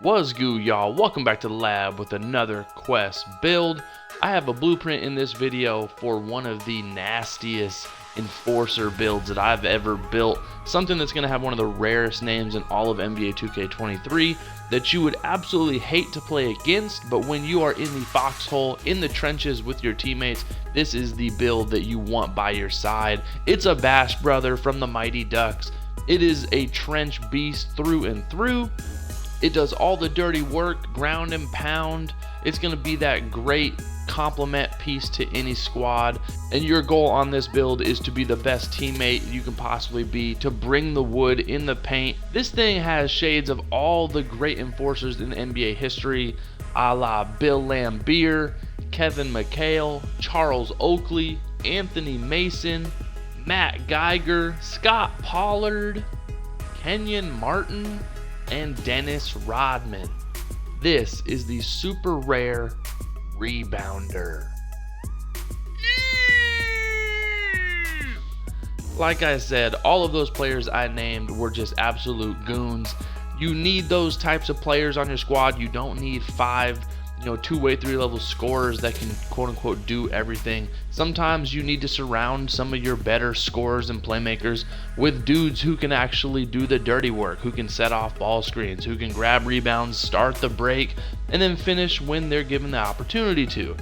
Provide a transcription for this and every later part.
What's good, y'all? Welcome back to the lab with another quest build. I have a blueprint in this video for one of the nastiest enforcer builds that I've ever built. Something that's going to have one of the rarest names in all of NBA 2K23 that you would absolutely hate to play against, but when you are in the foxhole, in the trenches with your teammates, this is the build that you want by your side. It's a Bash brother from the Mighty Ducks. It is a trench beast through and through. It does all the dirty work, ground and pound. It's going to be that great complement piece to any squad. And your goal on this build is to be the best teammate you can possibly be, to bring the wood in the paint. This thing has shades of all the great enforcers in NBA history, a la Bill Laimbeer, Kevin McHale, Charles Oakley, Anthony Mason, Matt Geiger, Scott Pollard, Kenyon Martin, and Dennis Rodman. This is the super rare Rebounder. Like I said, all of those players I named were just absolute goons. You need those types of players on your squad. You don't need five two-way, three-level scorers that can quote-unquote do everything. Sometimes you need to surround some of your better scorers and playmakers with dudes who can actually do the dirty work, who can set off ball screens, who can grab rebounds, start the break, and then finish when they're given the opportunity to.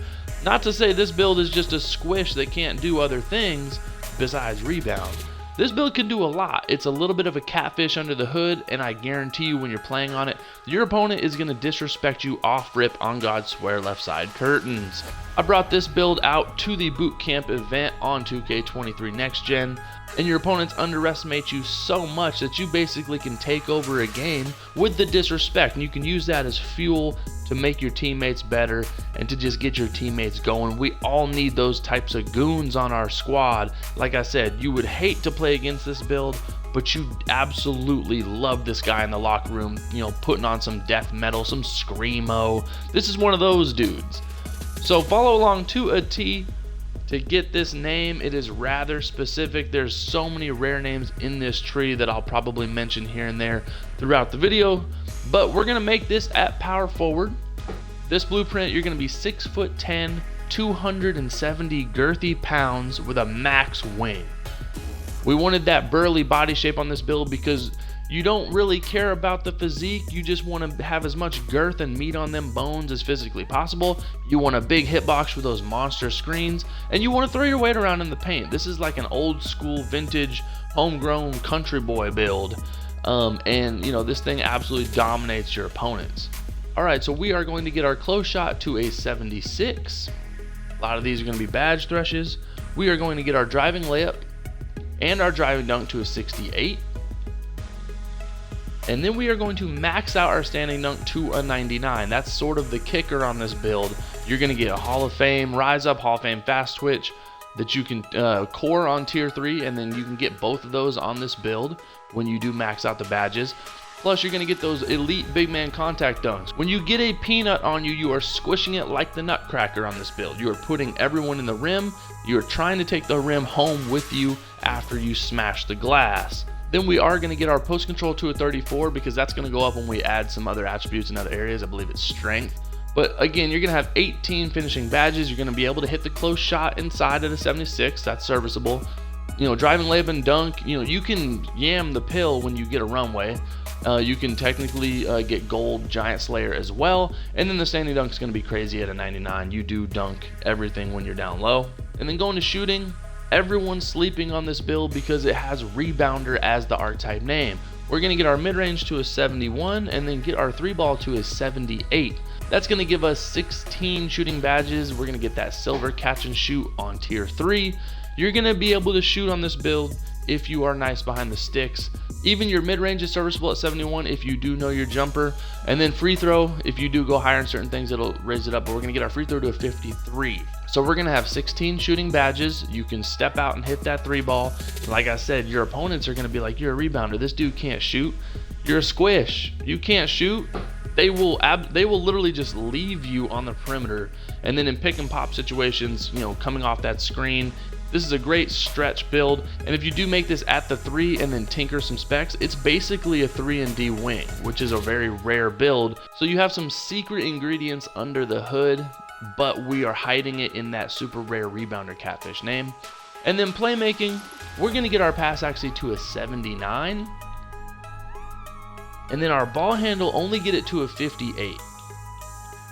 Not to say this build is just a squish that can't do other things besides rebound. This build can do a lot. It's a little bit of a catfish under the hood, and I guarantee you when you're playing on it, your opponent is going to disrespect you off rip on God swear left side curtains. I brought this build out to the boot camp event on 2K23 Next Gen, and your opponents underestimate you so much that you basically can take over a game with the disrespect, and you can use that as fuel to make your teammates better and to just get your teammates going. We all need those types of goons on our squad. Like I said, you would hate to play against this build, but you absolutely love this guy in the locker room, putting on some death metal, some screamo. This is one of those dudes. So follow along to a T to get this name. It is rather specific. There's so many rare names in this tree that I'll probably mention here and there throughout the video, but we're gonna make this at power forward. This blueprint, you're gonna be 6'10", 270 girthy pounds with a max wing. We wanted that burly body shape on this build because you don't really care about the physique. You just want to have as much girth and meat on them bones as physically possible. You want a big hitbox with those monster screens, and you want to throw your weight around in the paint. This is like an old school vintage homegrown country boy build, and this thing absolutely dominates your opponents. All right, so we are going to get our close shot to a 76. A lot of these are going to be badge thrushes. We are going to get our driving layup and our driving dunk to a 68. And then we are going to max out our standing dunk to a 99. That's sort of the kicker on this build. You're going to get a Hall of Fame, Rise Up, Hall of Fame Fast Twitch that you can core on tier 3, and then you can get both of those on this build when you do max out the badges. Plus, you're going to get those elite big man contact dunks. When you get a peanut on you, you are squishing it like the Nutcracker on this build. You are putting everyone in the rim. You are trying to take the rim home with you after you smash the glass. Then we are going to get our post control to a 34 because that's going to go up when we add some other attributes in other areas. I believe it's strength. But again, you're going to have 18 finishing badges. You're going to be able to hit the close shot inside of a 76. That's serviceable. Driving layup and dunk, you can yam the pill when you get a runway. You can technically get gold giant slayer as well. And then the standing dunk is going to be crazy at a 99. You do dunk everything when you're down low. And then going to shooting, everyone's sleeping on this build because it has Rebounder as the archetype name. We're going to get our mid-range to a 71 and then get our 3-ball to a 78. That's going to give us 16 shooting badges. We're going to get that silver catch and shoot on tier 3. You're going to be able to shoot on this build if you are nice behind the sticks. Even your mid-range is serviceable at 71 if you do know your jumper. And then free throw, if you do go higher in certain things, it'll raise it up. But we're going to get our free throw to a 53. So we're going to have 16 shooting badges. You can step out and hit that 3-ball. Like I said, your opponents are going to be like, you're a rebounder. This dude can't shoot. You're a squish. You can't shoot. They will literally just leave you on the perimeter. And then in pick and pop situations, coming off that screen, This is a great stretch build, and if you do make this at the 3 and then tinker some specs, it's basically a 3-and-D wing, which is a very rare build. So you have some secret ingredients under the hood, but we are hiding it in that super rare rebounder catfish name. And then playmaking, we're going to get our pass accuracy to a 79, and then our ball handle only get it to a 58.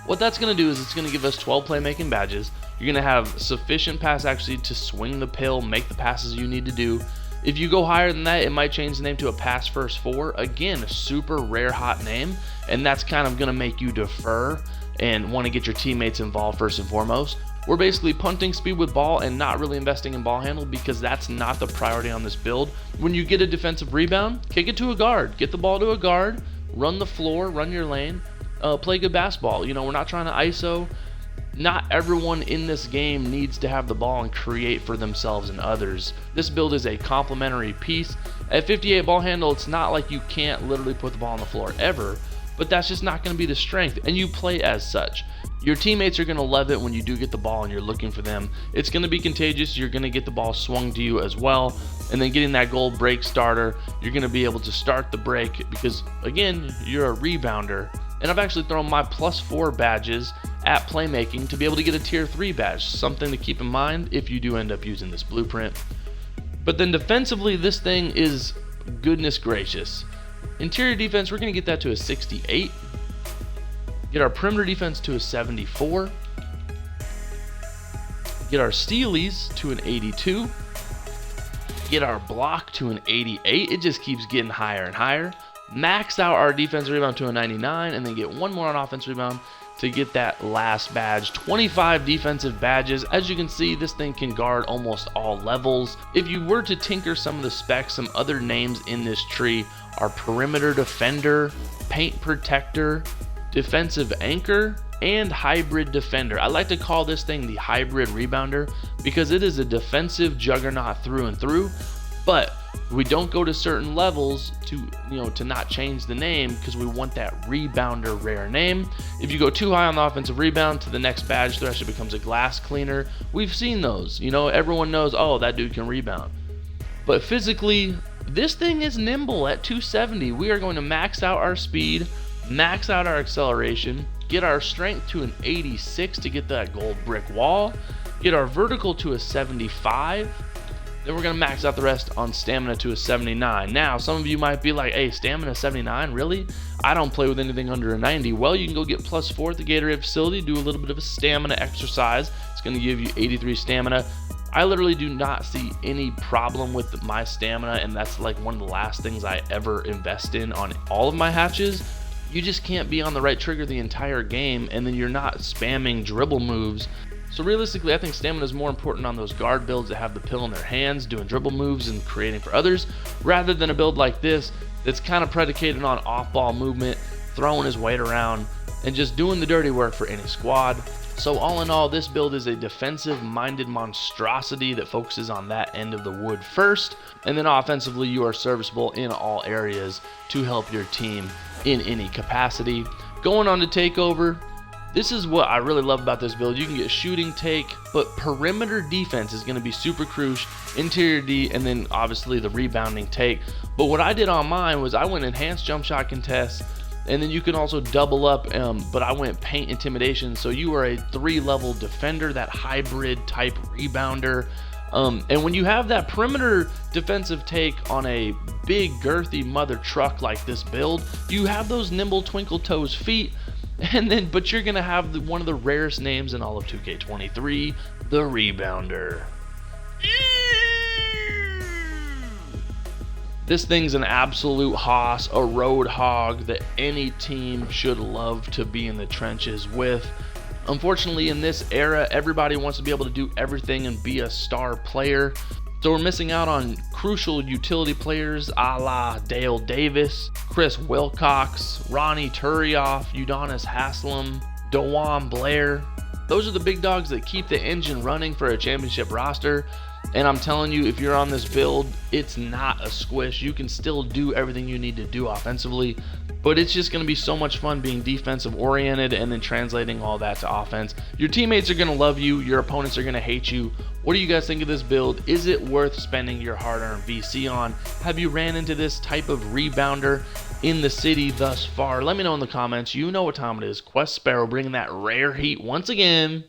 What that's going to do is it's going to give us 12 playmaking badges. You're going to have sufficient pass accuracy to swing the pill, make the passes you need to do. If you go higher than that, it might change the name to a pass first 4. Again, a super rare hot name, and that's kind of going to make you defer and want to get your teammates involved first and foremost. We're basically punting speed with ball and not really investing in ball handle because that's not the priority on this build. When you get a defensive rebound, kick it to a guard. Get the ball to a guard, run the floor, run your lane, play good basketball. You know, we're not trying to ISO. Not everyone in this game needs to have the ball and create for themselves and others. This build is a complementary piece. At 58 ball handle, it's not like you can't literally put the ball on the floor ever, but that's just not going to be the strength, and you play as such. Your teammates are going to love it when you do get the ball and you're looking for them. It's going to be contagious. You're going to get the ball swung to you as well, and then getting that gold break starter, you're going to be able to start the break because, again, you're a rebounder. And I've actually thrown my +4 badges at playmaking to be able to get a tier 3 badge, something to keep in mind if you do end up using this blueprint. But then defensively, this thing is goodness gracious. Interior defense, we're going to get that to a 68. Get our perimeter defense to a 74. Get our stealies to an 82. Get our block to an 88. It just keeps getting higher and higher. Max out our defensive rebound to a 99, and then get one more on offensive rebound to get that last badge. 25 defensive badges. As you can see, this thing can guard almost all levels. If you were to tinker some of the specs, some other names in this tree are perimeter defender, paint protector, defensive anchor, and hybrid defender. I like to call this thing the hybrid rebounder because it is a defensive juggernaut through and through, but we don't go to certain levels to not change the name because we want that rebounder rare name. If you go too high on the offensive rebound to the next badge, there actually becomes a glass cleaner. We've seen those. Everyone knows, oh, that dude can rebound. But physically, this thing is nimble at 270. We are going to max out our speed, max out our acceleration, get our strength to an 86 to get that gold brick wall, get our vertical to a 75. Then we're going to max out the rest on stamina to a 79. Now, some of you might be like, hey, stamina 79, really? I don't play with anything under a 90. Well, you can go get +4 at the Gatorade facility, do a little bit of a stamina exercise. It's going to give you 83 stamina. I literally do not see any problem with my stamina, and that's like one of the last things I ever invest in on all of my hatches. You just can't be on the right trigger the entire game, and then you're not spamming dribble moves. So realistically, I think stamina is more important on those guard builds that have the pill in their hands, doing dribble moves and creating for others, rather than a build like this that's kind of predicated on off-ball movement, throwing his weight around, and just doing the dirty work for any squad. So all in all, this build is a defensive-minded monstrosity that focuses on that end of the wood first, and then offensively, you are serviceable in all areas to help your team in any capacity. Going on to takeover. This is what I really love about this build. You can get shooting take, but perimeter defense is going to be super crucial, interior D, and then obviously the rebounding take. But what I did on mine was I went enhanced jump shot contest, and then you can also double up, but I went paint intimidation. So you are a 3-level defender, that hybrid type rebounder. And when you have that perimeter defensive take on a big girthy mother truck like this build, you have those nimble twinkle toes feet. But you're gonna have one of the rarest names in all of 2K23, the Rebounder. This thing's an absolute hoss, a road hog that any team should love to be in the trenches with. Unfortunately, in this era, everybody wants to be able to do everything and be a star player. So we're missing out on crucial utility players a la Dale Davis, Chris Wilcox, Ronnie Turioff, Udonis Haslam, DeJuan Blair. Those are the big dogs that keep the engine running for a championship roster. And I'm telling you, if you're on this build, it's not a squish. You can still do everything you need to do offensively, but it's just going to be so much fun being defensive oriented and then translating all that to offense. Your teammates are going to love you. Your opponents are going to hate you. What do you guys think of this build? Is it worth spending your hard-earned VC on? Have you ran into this type of rebounder in the city thus far? Let me know in the comments. You know what time it is. Quest Sparrow bringing that rare heat once again.